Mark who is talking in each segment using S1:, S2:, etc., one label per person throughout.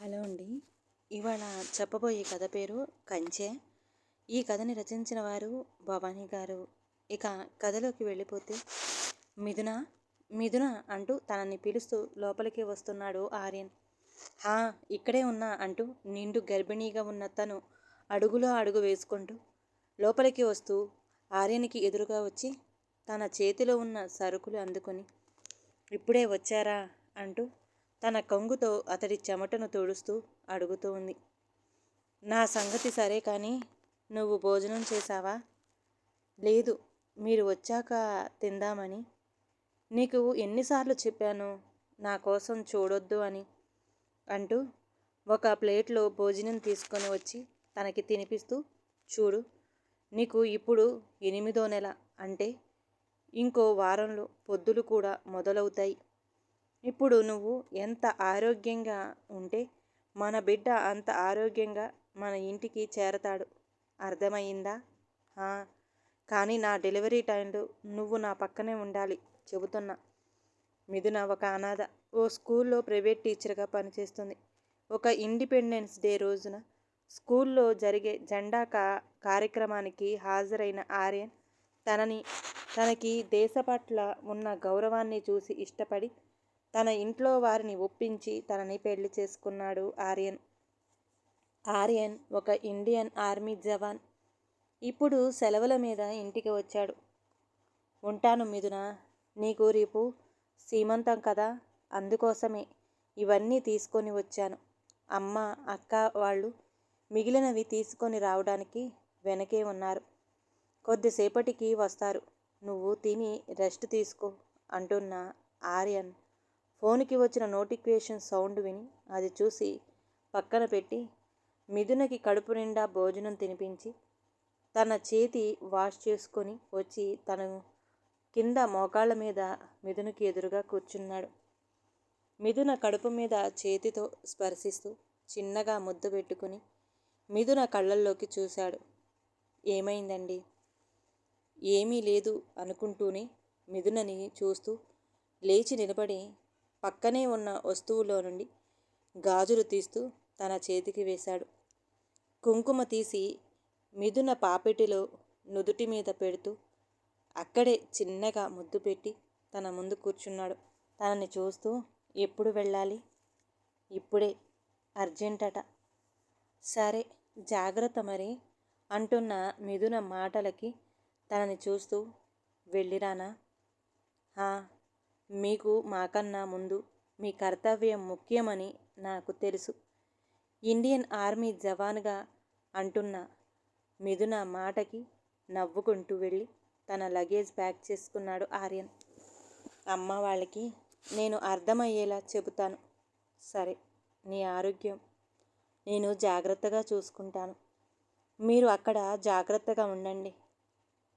S1: Hello అండి. ఇవాళ చెప్పబోయే కథ పేరు 'కంచె'. ఈ కథని రచించిన వారు భవానీ గారు. ఇక కథలోకి వెళ్ళిపోతే మిథున, మిథున అంటూ తనని పిలుస్తూ లోపలికి వస్తున్నాడు ఆర్యన్. హా, ఇక్కడే ఉన్నా అంటూ నిండు గర్భిణీగా ఉన్న తను అడుగులో అడుగు వేసుకుంటూ లోపలికి వస్తూ ఆర్యన్కి ఎదురుగా వచ్చి తన చేతిలో ఉన్న సరుకులు అందుకొని ఇప్పుడే వచ్చారా అంటూ తన కొంగుతో అతడి చెమటను తుడుస్తూ అడుగుతూ ఉంది. నా సంగతి సరే కానీ నువ్వు భోజనం చేశావా? లేదు, మీరు వచ్చాక తిందామని. నీకు ఎన్నిసార్లు చెప్పాను నా కోసం చూడొద్దు అని అంటూ ఒక ప్లేట్లో భోజనం తీసుకొని వచ్చి తనకి తినిపిస్తూ, చూడు, నీకు ఇప్పుడు 8వ నెల, అంటే ఇంకో వారంలో పొద్దులు కూడా మొదలవుతాయి. ఇప్పుడు నువ్వు ఎంత ఆరోగ్యంగా ఉంటే మన బిడ్డ అంత ఆరోగ్యంగా మన ఇంటికి చేరతాడు. అర్థమయ్యిందా? కానీ నా డెలివరీ టైంలో నువ్వు నా పక్కనే ఉండాలి చెబుతున్నా. మిథున ఒక అనాథ. ఓ స్కూల్లో ప్రైవేట్ టీచర్గా పనిచేస్తుంది. ఒక ఇండిపెండెన్స్ డే రోజున స్కూల్లో జరిగే జెండా కార్యక్రమానికి హాజరైన ఆర్యన్ తనకి దేశ పట్ల ఉన్న గౌరవాన్ని చూసి ఇష్టపడి తన ఇంట్లో వారిని ఒప్పించి తనని పెళ్లి చేసుకున్నాడు ఆర్యన్. ఆర్యన్ ఒక ఇండియన్ ఆర్మీ జవాన్. ఇప్పుడు సెలవుల మీద ఇంటికి వచ్చాడు. ఉంటాను మిథున, నీకు రేపు సీమంతం కదా, అందుకోసమే ఇవన్నీ తీసుకొని వచ్చాను. అమ్మ, అక్క వాళ్ళు మిగిలినవి తీసుకొని రావడానికి వెనకే ఉన్నారు. కొద్దిసేపటికి వస్తారు. నువ్వు తిని రెస్ట్ తీసుకో అంటున్న ఆర్యన్ ఫోన్కి వచ్చిన నోటిఫికేషన్ సౌండ్ విని అది చూసి పక్కన పెట్టి మిథునకి కడుపు నిండా భోజనం తినిపించి తన చేతి వాష్ చేసుకొని వచ్చి తను కింద మోకాళ్ళ మీద మిథునకి ఎదురుగా కూర్చున్నాడు. మిథున కడుపు మీద చేతితో స్పర్శిస్తూ చిన్నగా ముద్దు పెట్టుకుని మిథున కళ్ళల్లోకి చూశాడు. ఏమైందండి? ఏమీ లేదు అనుకుంటూనే మిథునని చూస్తూ లేచి నిలబడి పక్కనే ఉన్న వస్తువులో నుండి గాజులు తీస్తూ తన చేతికి వేశాడు. కుంకుమ తీసి మిథున పాపెటిలో నుదుటి మీద పెడుతూ అక్కడే చిన్నగా ముద్దు పెట్టి తన ముందు కూర్చున్నాడు. తనని చూస్తూ, ఎప్పుడు వెళ్ళాలి? ఇప్పుడే, అర్జెంటట. సరే, జాగ్రత్త మరి అంటున్న మిథున మాటలకి తనని చూస్తూ, వెళ్ళిరానా? మీకు మాకన్నా ముందు మీ కర్తవ్యం ముఖ్యమని నాకు తెలుసు. ఇండియన్ ఆర్మీ జవాన్గా అంటున్న మిథున మాటకి నవ్వుకుంటూ వెళ్ళి తన లగేజ్ ప్యాక్ చేసుకున్నాడు ఆర్యన్. అమ్మ వాళ్ళకి నేను అర్థమయ్యేలా చెబుతాను. సరే, నీ ఆరోగ్యం నేను జాగ్రత్తగా చూసుకుంటాను. మీరు అక్కడ జాగ్రత్తగా ఉండండి.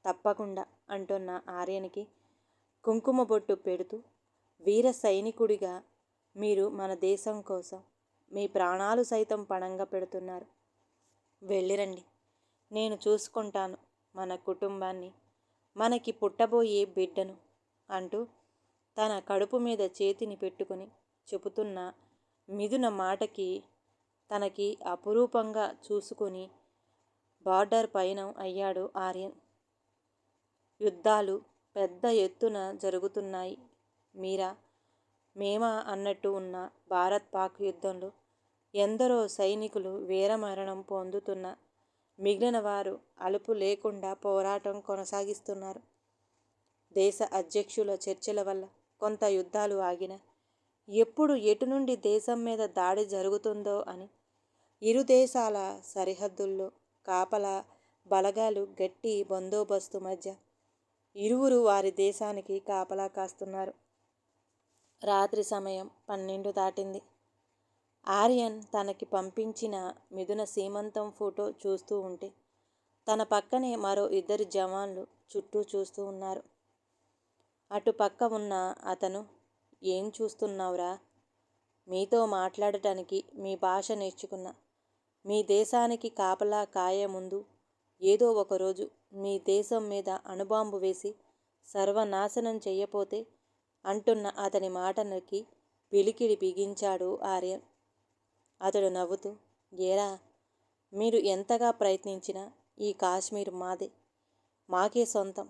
S1: తప్పకుండా అంటున్న ఆర్యన్కి కుంకుమ బొట్టు పెడుతూ, వీర సైనికుడిగా మీరు మన దేశం కోసం మీ ప్రాణాలు సైతం పణంగా పెడుతున్నారు. వెళ్ళిరండి, నేను చూసుకుంటాను మన కుటుంబాన్ని, మనకి పుట్టబోయే బిడ్డను అంటూ తన కడుపు మీద చేతిని పెట్టుకుని చెబుతున్న మిథున మాటకి తనకి అపురూపంగా చూసుకొని బార్డర్ పైన అయ్యాడు ఆర్యన్. యుద్ధాలు పెద్ద ఎత్తున జరుగుతున్నాయి. మీరా మేమా అన్నట్టు ఉన్న భారత్ పాక్ యుద్ధంలో ఎందరో సైనికులు వీరమరణం పొందుతున్న మిగిలిన వారు అలుపు లేకుండా పోరాటం కొనసాగిస్తున్నారు. దేశ అధ్యక్షుల చర్చల వల్ల కొంత యుద్ధాలు ఆగిన, ఎప్పుడు ఎటు నుండి దేశం మీద దాడి జరుగుతుందో అని ఇరు దేశాల సరిహద్దుల్లో కాపలా బలగాలు గట్టి బందోబస్తు మధ్య ఇరువురు వారి దేశానికి కాపలా కాస్తున్నారు. రాత్రి సమయం 12 దాటింది. ఆర్యన్ తనకి పంపించిన మిథున సీమంతం ఫోటో చూస్తూ ఉంటే తన పక్కనే మరో 2 జవాన్లు చుట్టూ చూస్తూ ఉన్నారు. అటు పక్క ఉన్న అతను, ఏం చూస్తున్నావురా? మీతో మాట్లాడటానికి మీ భాష నేర్చుకున్నా. మీ దేశానికి కాపలా కాయ ముందు ఏదో ఒకరోజు మీ దేశం మీద అణుబాంబు వేసి సర్వనాశనం చెయ్యపోతే అంటున్న అతని మాటలకి పిలికిడి బిగించాడు ఆర్యన్. అతడు నవ్వుతూ, ఏరా, మీరు ఎంతగా ప్రయత్నించినా ఈ కాశ్మీర్ మాదే, మాకే సొంతం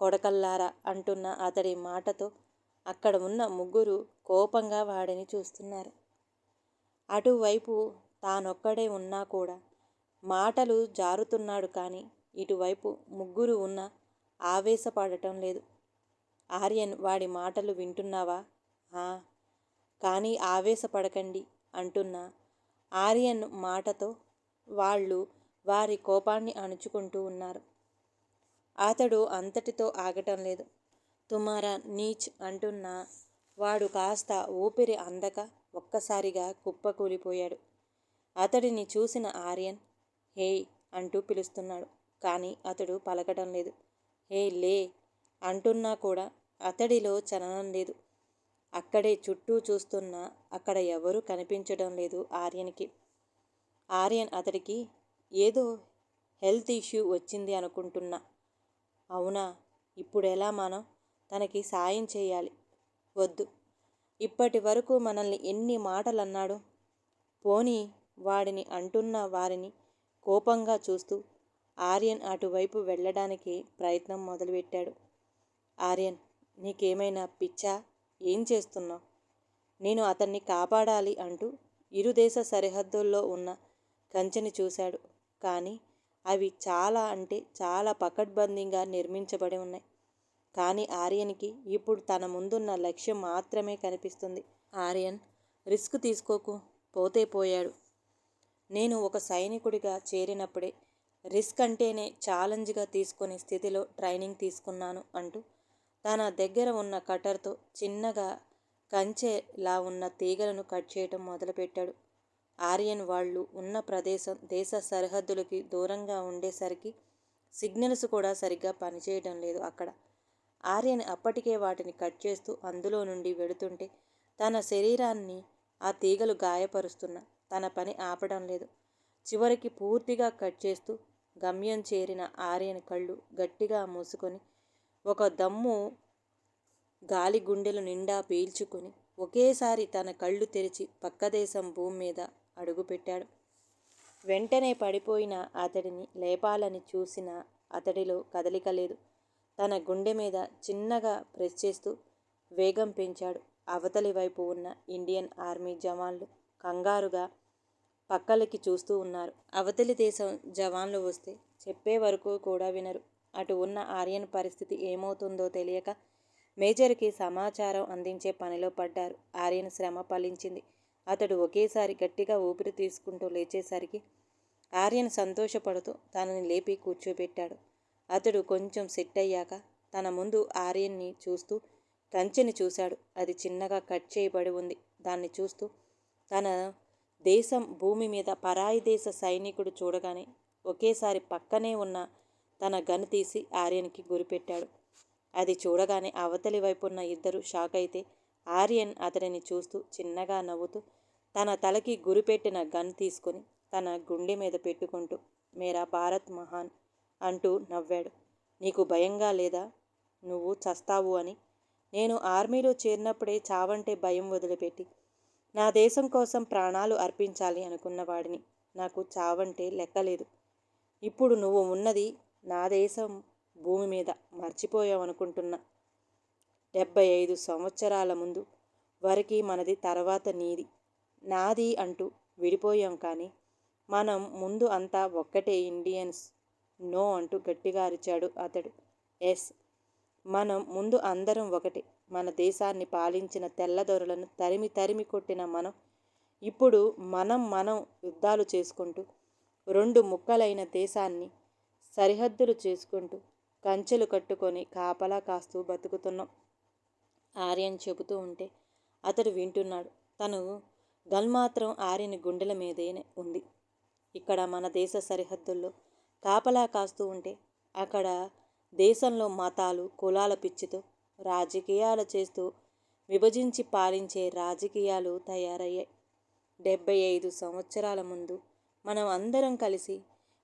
S1: కొడకల్లారా అంటున్న అతడి మాటతో అక్కడ ఉన్న ముగ్గురు కోపంగా వాడిని చూస్తున్నారు. అటువైపు తానొక్కడే ఉన్నా కూడా మాటలు జారుతున్నాడు కానీ ఇటువైపు ముగ్గురు ఉన్న ఆవేశపడటం లేదు. ఆర్యన్, వాడి మాటలు వింటున్నావా? కానీ ఆవేశపడకండి అంటున్న ఆర్యన్ మాటతో వాళ్ళు వారి కోపాన్ని అణుచుకుంటూ ఉన్నారు. అతడు అంతటితో ఆగటం లేదు. తుమారా నీచ్ అంటున్న వాడు కాస్త ఊపిరి అందక ఒక్కసారిగా కుప్పకూలిపోయాడు. అతడిని చూసిన ఆర్యన్ హేయ్ అంటూ పిలుస్తున్నాడు. కానీ అతడు పలకటం లేదు. హే లే అంటున్నా కూడా అతడిలో చలనం లేదు. అక్కడే చుట్టూ చూస్తున్నా అక్కడ ఎవరూ కనిపించడం లేదు ఆర్యన్కి. ఆర్యన్ అతడికి ఏదో హెల్త్ ఇష్యూ వచ్చింది అనుకుంటున్నా. అవునా? ఇప్పుడెలా మనం తనకి సాయం చేయాలి? వద్దు, ఇప్పటి వరకు మనల్ని ఎన్ని మాటలన్నాడు? పోనీ వాడిని అంటున్న వారిని కోపంగా చూస్తూ ఆర్యన్ అటువైపు వెళ్ళడానికి ప్రయత్నం మొదలుపెట్టాడు. ఆర్యన్, నీకేమైనా పిచ్చా? ఏం చేస్తున్నావు? నేను అతన్ని కాపాడాలి అంటూ ఇరు దేశ సరిహద్దుల్లో ఉన్న కంచెని చూశాడు. కానీ అవి చాలా అంటే చాలా పకడ్బందీగా నిర్మించబడి ఉన్నాయి. కానీ ఆర్యన్కి ఇప్పుడు తన ముందున్న లక్ష్యం మాత్రమే కనిపిస్తుంది. ఆర్యన్, రిస్క్ తీసుకోకు, పోతే పోయాడు. నేను ఒక సైనికుడిగా చేరినప్పుడే రిస్క్ అంటేనే ఛాలెంజ్గా తీసుకునే స్థితిలో ట్రైనింగ్ తీసుకున్నాను అంటూ తన దగ్గర ఉన్న కటర్తో చిన్నగా కంచెలా ఉన్న తీగలను కట్ చేయటం మొదలుపెట్టాడు. ఆర్యన్ వాళ్ళు ఉన్న ప్రదేశం దేశ సరిహద్దులకి దూరంగా ఉండేసరికి సిగ్నల్స్ కూడా సరిగ్గా పనిచేయడం లేదు అక్కడ. ఆర్యన్ అప్పటికే వాటిని కట్ చేస్తూ అందులో నుండి వెడుతుంటే తన శరీరాన్ని ఆ తీగలు గాయపరుస్తున్నా తన పని ఆపడం లేదు. చివరికి పూర్తిగా కట్ చేస్తూ గమ్యం చేరిన ఆర్యన్ కళ్ళు గట్టిగా మూసుకొని ఒక దమ్ము గాలి గుండెలు నిండా పీల్చుకొని ఒకేసారి తన కళ్ళు తెరిచి పక్కదేశం భూమి మీద అడుగుపెట్టాడు. వెంటనే పడిపోయిన అతడిని లేపాలని చూసిన అతడిలో కదలిక లేదు. తన గుండె మీద చిన్నగా ప్రెస్ చేస్తూ వేగం పెంచాడు. అవతలి వైపు ఉన్న ఇండియన్ ఆర్మీ జవాన్లు కంగారుగా పక్కలకి చూస్తూ ఉన్నారు. అవతలి దేశం జవాన్లు వస్తే చెప్పే వరకు కూడా వినరు. అటు ఉన్న ఆర్యన్ పరిస్థితి ఏమవుతుందో తెలియక మేజర్కి సమాచారం అందించే పనిలో పడ్డారు. ఆర్యన్ శ్రమ ఫలించింది. అతడు ఒకేసారి గట్టిగా ఊపిరి తీసుకుంటూ లేచేసరికి ఆర్యన్ సంతోషపడుతూ తనని లేపి కూర్చోబెట్టాడు. అతడు కొంచెం సెట్ అయ్యాక తన ముందు ఆర్యన్ని చూస్తూ కంచెని చూశాడు. అది చిన్నగా కట్ చేయబడి ఉంది. దాన్ని చూస్తూ తన దేశం భూమి మీద పరాయి దేశ సైనికుడు చూడగానే ఒకేసారి పక్కనే ఉన్న తన గన్ తీసి ఆర్యన్కి గురిపెట్టాడు. అది చూడగానే అవతలి వైపున్న ఇద్దరు షాక్ అయితే ఆర్యన్ అతడిని చూస్తూ చిన్నగా నవ్వుతూ తన తలకి గురిపెట్టిన గన్ తీసుకొని తన గుండె మీద పెట్టుకుంటూ మేరా భారత్ మహాన్ అంటూ నవ్వాడు. నీకు భయంగా లేదా? నువ్వు చస్తావు అని. నేను ఆర్మీలో చేరినప్పుడే చావంటే భయం వదిలిపెట్టి నా దేశం కోసం ప్రాణాలు అర్పించాలి అనుకున్నవాడిని. నాకు చావంటే లెక్కలేదు. ఇప్పుడు నువ్వు ఉన్నది నా దేశం భూమి మీద మర్చిపోయావనుకుంటున్నా. 75 సంవత్సరాల ముందు వరకు మనది, తర్వాత నీది, నాది అంటూ విడిపోయాం. కానీ మనం ముందు అంతా ఒక్కటే ఇండియన్స్. నో అంటూ గట్టిగా అరిచాడు అతడు. ఎస్, మనం ముందు అందరం ఒకటే. మన దేశాన్ని పాలించిన తెల్లదొరలను తరిమి తరిమి కొట్టిన మనం ఇప్పుడు మనం యుద్ధాలు చేసుకుంటూ 2 ముక్కలైన దేశాన్ని సరిహద్దులు చేసుకుంటూ కంచెలు కట్టుకొని కాపలా కాస్తూ బతుకుతున్నాం. ఆర్యన్ చెబుతూ ఉంటే అతడు వింటున్నాడు. తను గన్ మాత్రం ఆర్యన్ గుండెల మీదేనే ఉంది. ఇక్కడ మన దేశ సరిహద్దుల్లో కాపలా కాస్తూ ఉంటే అక్కడ దేశంలో మతాలు కులాల పిచ్చితో రాజకీయాలు చేస్తూ విభజించి పాలించే రాజకీయాలు తయారయ్యాయి. 75 సంవత్సరాల ముందు మనం అందరం కలిసి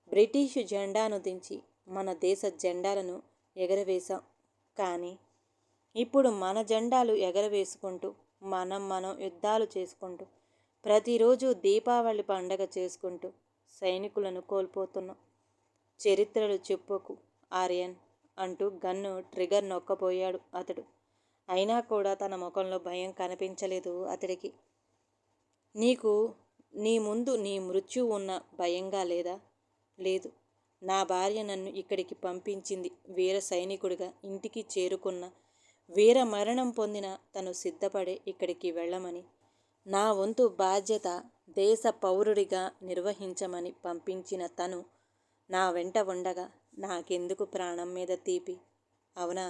S1: బ్రిటిష్ జెండాను దించి మన దేశ జెండాలను ఎగరవేశాం. కానీ ఇప్పుడు మన జెండాలు ఎగరవేసుకుంటూ మనం యుద్ధాలు చేసుకుంటూ ప్రతిరోజు దీపావళి పండగ చేసుకుంటూ సైనికులను కోల్పోతున్నాం. చరిత్రలు చెప్పుకు ఆర్యన్ అంటూ గన్ను ట్రిగర్ నొక్కబోయాడు అతడు. అయినా కూడా తన ముఖంలో భయం కనిపించలేదు అతడికి. నీకు నీ ముందు నీ మృత్యువు ఉన్న భయంగా లేదా? లేదు. నా భార్య నన్ను ఇక్కడికి పంపించింది వీర సైనికుడిగా. ఇంటికి చేరుకున్న వీర మరణం పొందిన తను సిద్ధపడే ఇక్కడికి వెళ్ళమని, నా వంతు బాధ్యత దేశ పౌరుడిగా నిర్వహించమని పంపించిన తను నా వెంట ఉండగా నాకెందుకు ప్రాణం మీద తీపి? అవునా?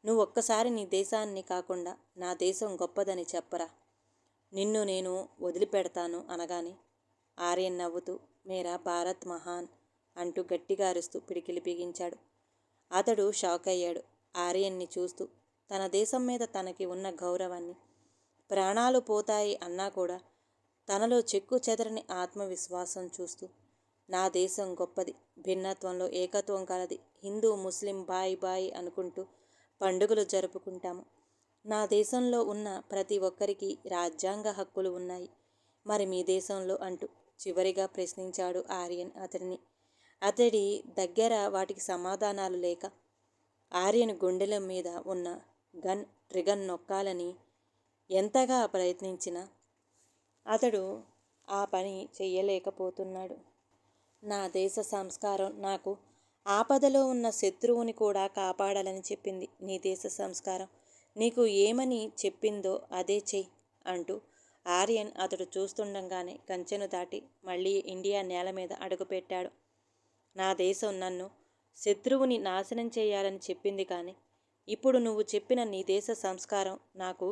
S1: నువ్వు ఒక్కసారి నీ దేశాన్ని కాకుండా నా దేశం గొప్పదని చెప్పరా. నిన్ను నేను వదిలిపెడతాను అనగానే ఆర్యన్ నవ్వుతూ మేరా భారత్ మహాన్ అంటూ గట్టిగా అరుస్తూ పిడికిలి బిగించాడు. అతడు షాక్ అయ్యాడు ఆర్యన్ని చూస్తూ. తన దేశం మీద తనకి ఉన్న గౌరవాన్ని, ప్రాణాలు పోతాయి అన్నా కూడా తనలో చెక్కు చెదరని ఆత్మవిశ్వాసం చూస్తూ, నా దేశం గొప్పది, భిన్నత్వంలో ఏకత్వం కలది, హిందూ ముస్లిం బాయ్ బాయ్ అనుకుంటూ పండుగలు జరుపుకుంటాము. నా దేశంలో ఉన్న ప్రతి ఒక్కరికి రాజ్యాంగ హక్కులు ఉన్నాయి. మరి మీ దేశంలో అంటూ చివరిగా ప్రశ్నించాడు ఆర్యన్ అతడిని. అతడి దగ్గర వాటికి సమాధానాలు లేక ఆర్యన్ గుండెల మీద ఉన్న గన్ ట్రిగర్ నొక్కాలని ఎంతగా ప్రయత్నించినా అతడు ఆ పని చెయ్యలేకపోతున్నాడు. నా దేశ సంస్కారం నాకు ఆపదలో ఉన్న శత్రువుని కూడా కాపాడాలని చెప్పింది. నీ దేశ సంస్కారం నీకు ఏమని చెప్పిందో అదే చెయ్యి అంటూ ఆర్యన్ అతడు చూస్తుండగానే కంచెను దాటి మళ్ళీ ఇండియా నేల మీద అడుగుపెట్టాడు. నా దేశం నన్ను శత్రువుని నాశనం చేయాలని చెప్పింది, కానీ ఇప్పుడు నువ్వు చెప్పిన నీ దేశ సంస్కారం నాకు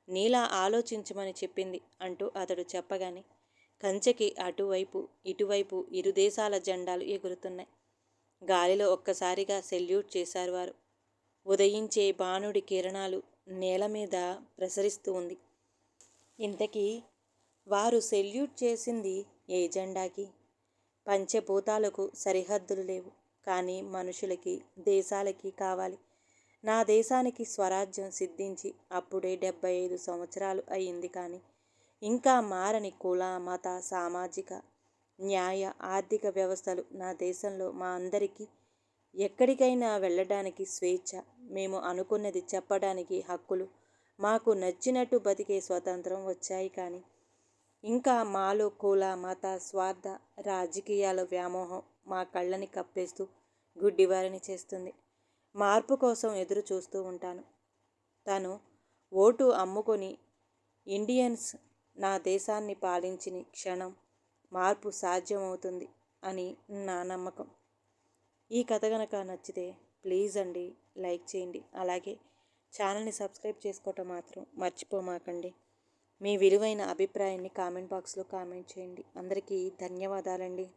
S1: నీలా ఆలోచించమని చెప్పింది అంటూ అతడు చెప్పగానే కంచెకి అటువైపు ఇటువైపు ఇరు దేశాల జెండాలు ఎగురుతున్నాయి. గాలిలో ఒక్కసారిగా సెల్యూట్ చేశారు వారు. ఉదయించే బాణుడి కిరణాలు నేల మీద ప్రసరిస్తూ ఉంది. ఇంతకీ వారు సెల్యూట్ చేసింది ఏ జెండాకి? పంచభూతాలకు సరిహద్దులు లేవు, కానీ మనుషులకి దేశాలకి కావాలి. నా దేశానికి స్వరాజ్యం సిద్ధించి అప్పుడే 75 సంవత్సరాలు అయ్యింది, కానీ ఇంకా మారని కుల మత సామాజిక న్యాయ ఆర్థిక వ్యవస్థలు నా దేశంలో మా అందరికీ ఎక్కడికైనా వెళ్ళడానికి స్వేచ్ఛ, మేము అనుకున్నది చెప్పడానికి హక్కులు, మాకు నచ్చినట్టు బతికే స్వతంత్రం వచ్చాయి. కానీ ఇంకా మాలో కుల మత స్వార్థ రాజకీయాల వ్యామోహం మా కళ్ళని కప్పేస్తూ గుడ్డివారిని చేస్తుంది. మార్పు కోసం ఎదురు చూస్తూ ఉంటాను. తను ఓటు అమ్ముకొని ఇండియన్స్ నా దేశాన్ని పాలించిన క్షణం మార్పు సాధ్యమవుతుంది అని నా నమ్మకం. ఈ కథ కనుక నచ్చితే ప్లీజ్ అండి లైక్ చేయండి. అలాగే ఛానల్ని సబ్స్క్రైబ్ చేసుకోవటం మాత్రం మర్చిపోమాకండి. మీ విలువైన అభిప్రాయాన్ని కామెంట్ బాక్స్లో కామెంట్ చేయండి. అందరికీ ధన్యవాదాలండి.